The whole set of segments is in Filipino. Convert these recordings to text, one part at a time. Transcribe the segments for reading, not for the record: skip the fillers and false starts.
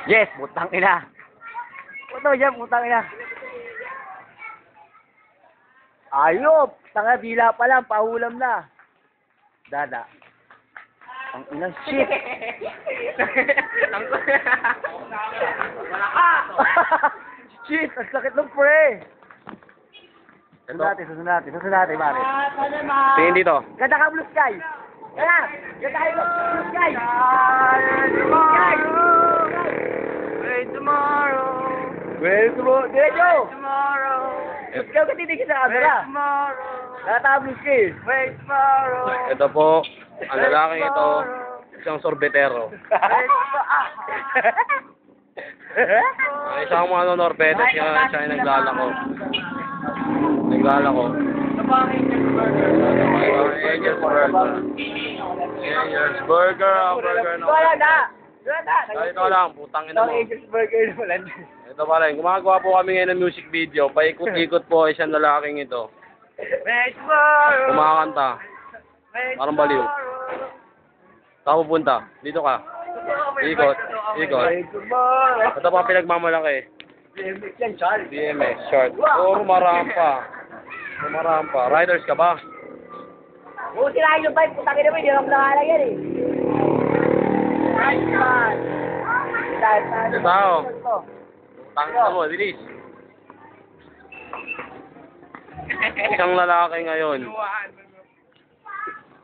Yes, putang ina. Puto dyan, putang ina. Ayop! Tanga dila pa lang, pahulam na. Dada. Ang inang shit. Wala ka! Shit, ang sakit ng pre. Susunod natin, pare. Tingin dito. Ganda ka blue sky. Kaya, ganda ka blue sky. Blue sky. Wait tomorrow. Well, Diretso. Tomorrow. Ikaw ka titigil sa camera. Tomorrow. Nakataka blue sky. Wait tomorrow. Ito po, ang lalaking ito, isang sorbetero. Isang mga norbetes, siya yung naglalako. Angel's Burger. Angel's Burger, ang burger na. Wala na. Ito lang, putang ina mo. Angel's Burger naman. Ito pala, gumagawa po kami ngayon ng music video. Paikot-ikot po isang lalaking ito. Wait tomorrow. Kumakanta. Parang baliw. Saan pupunta? Dito ka. Ikot. Ito pa pinagmamalaki. BMX yan, Charles. BMX, short. Rumarampa. Riders ka ba? Oo, sirahin yung bike. Putangin naman, hindi ako nakalang yan eh. Nice man. Ito tao. Tangka mo, bilis. Isang lalaki ngayon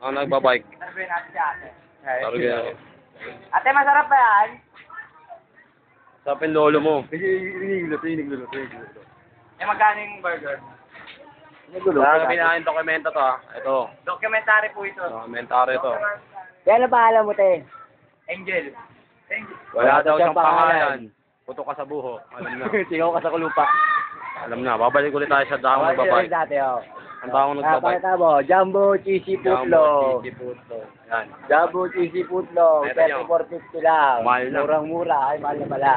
ang nagbabike. Sabihin natin si ate. Tarugin. Ate, masarap ba yan? Sapin lolo mo. Iniglo. Eh, magkano yung burger? Kaya pinahin dokumento to Ito. Documentary po ito. Dokumentary to. Kaya ano pangalan mo, te? Angel. Wala daw siyang pangalan. Puto ka sa buho. Alam na. Sigaw ka sa kulupa. Alam na. Babalik ulit tayo sa daong nagbabike. Dati, oh. Ang daong nagbabike. Pakita mo, Jumbo Cheesy Putlog. Yan. Jumbo Cheesy Putlog. Ito yun. 34.50 lang. Mahal na. Murang-mura. Ay, mahal na pala.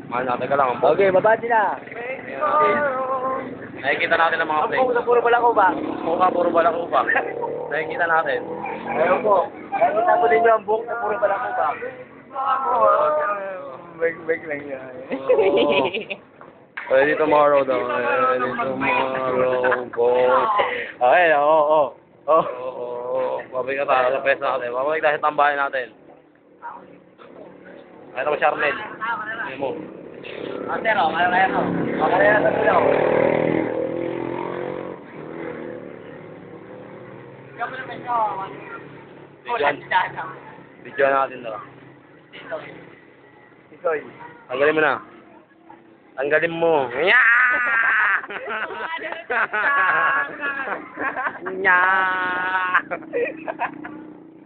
Mahal natin ka lang. Ang Okay, babati na. Nakikita natin ang mga Ang plates. puro pala ko ba? Puro balakuba. Nakikita natin. Ayun po. Nakita mo din yung buhok na puro pala ko ba? Bag lang yan. Ready tomorrow daw. Ready tomorrow. Go. Okay, oo. Babalik ka tayo sa pesa natin. Babalik tayo sa tambahin natin. Ayun ako, Charmel. Ayun mo. Ate, no? Kaya no? Kaya na sila. Video natin daw. Ikoy. Tanggalin mo na. Tanggalin mo.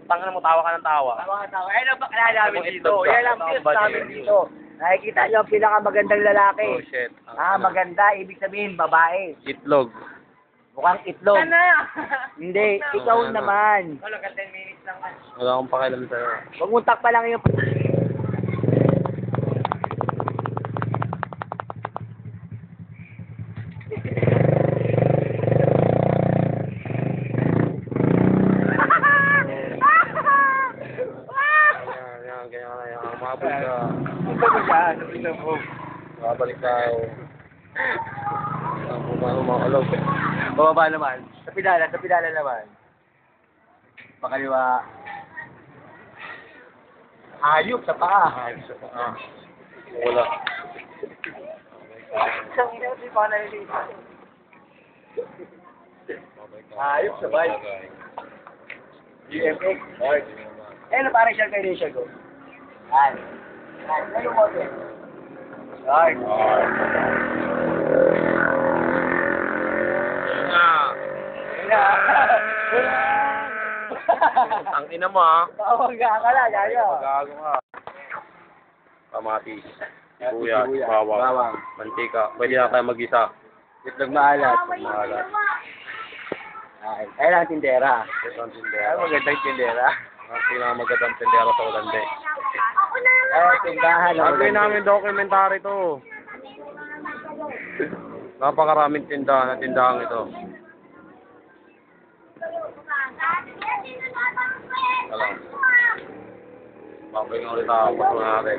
Tangan mo, tawa ka ng tawa. Ayun ang bakla namin Ang dito. itlog ka. Yan ang Ang tips budget. namin dito. Nakikita nyo ang pinakamagandang lalaki. Oh shit. Maganda. Ibig sabihin, babae. Itlog. Mukhang itlog. Sana! Hindi, ikaw Ano? naman. Wala ka 10 minutes lang. Wala akong pakialam sa'yo. Huwag mong takpa lang yung... Ganyan. Mabalik ka. Ito mo siya, ito mo. Mabalik ka. Umakalog. Bababa naman. Sa pinala naman. Pakaliwa. Hayop sa paa. Wala. Isang ina, di pa nalilito. Hayop sa bike. GMX. Eh, ano parang siya kay Risha ko? Yan. Ano mo ito? Yan. Ang ina mo ha. Tawag ka akala, gago. Magago ka. Kamatis. Sibuyas. Bawang. Mantika. Pwede na tayo mag-isa. Itlog maalat. Ay lang tindera. Ito ang tindera. Ay, magandang tindera. Ang pinakamagandang tindera sa Ulande. Ay, tindahan. Sabi namin documentary to. Napakaraming tindahan na tindahang ito. Alam. Babay nga ulit ako. Patuloy natin.